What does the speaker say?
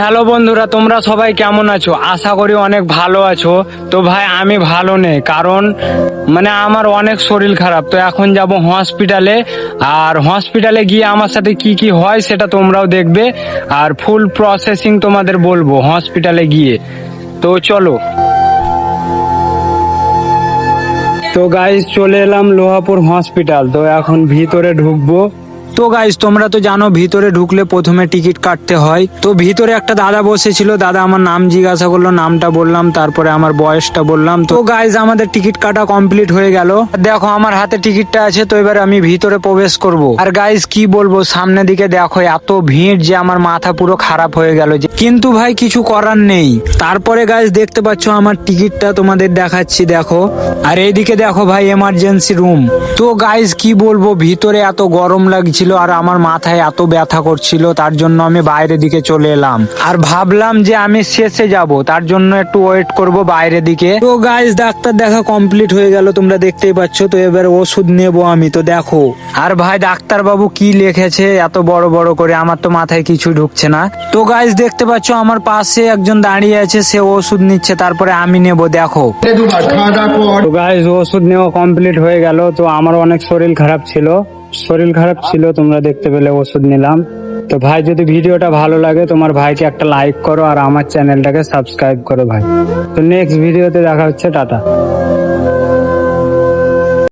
Hello বন্ধুরা, তোমরা সবাই কেমন আছো? আশা করি অনেক ভালো আছো। তো ভাই আমি ভালো নেই, কারণ আমার অনেক শরীর খারাপ। তো এখন যাব হসপিটালে, আর হসপিটালে গিয়ে আমার সাথে কি কি হয় সেটা তোমরাও দেখবে, আর ফুল প্রসেসিং তোমাদের বলবো হসপিটালে গিয়ে। তো চলো। তো গাইজ চলে এলাম লোহাপুর হসপিটাল। তো এখন ভিতরে ঢুকবো। তো গাইজ তোমরা তো জানো ভিতরে ঢুকলে প্রথমে টিকিট কাটতে হয়। তো ভিতরে একটা দাদা বসেছিল, দাদা আমার নাম জিজ্ঞাসা করলো, নামটা বললাম, তারপরে আমার বয়সটা বললাম। তো গাইজ আমাদের টিকিট কাটা কমপ্লিট হয়ে গেল। দেখো আমার হাতে টিকিটটা আছে। তো এবার আমি ভিতরে প্রবেশ করব। আর গাইজ কি বলবো, সামনের দিকে দেখো এত ভিড় যে আমার মাথা পুরো খারাপ হয়ে গেল, কিন্তু ভাই কিছু করার নেই। তারপরে গাইজ দেখতে পাচ্ছ আমার টিকিটটা তোমাদের দেখাচ্ছি, দেখো। আর এইদিকে দেখো ভাই এমার্জেন্সি রুম। তো গাইজ কি বলবো, ভিতরে এত গরম লাগছিল আর আমার মাথায় এত ব্যথা করছিল, তার জন্য আমি বাইরের দিকে চলে এলাম। আর ভাবলাম যে আমি শেষে যাব, তার জন্য একটু ওয়েট করব বাইরের দিকে। তো গাইজ ডাক্তার দেখা কমপ্লিট হয়ে গেল, তোমরা দেখতেই পাচ্ছ। তো এবার ওষুধ নেবো আমি। তো দেখো আর ভাই ডাক্তার বাবু কি লিখেছে এত বড় বড় করে, আমার তো মাথায় কিছু ঢুকছে না। তো গাইজ দেখতে পাচ্ছ আমার পাশে একজন দাঁড়িয়ে আছে, সে ওষুধ নিচ্ছে, তারপরে আমি নেব। দেখো তো গাইজ ওষুধ নেওয়া কমপ্লিট হয়ে গেল। তো আমার অনেক শরীর খারাপ ছিল, তোমরা দেখতে পেলে ওষুধ নিলাম। তো ভাই যদি ভিডিওটা ভালো লাগে তোমার ভাইকে একটা লাইক করো আর আমার চ্যানেলটাকে সাবস্ক্রাইব করো ভাই। তো নেক্সট ভিডিওতে দেখা হচ্ছে, টাটা।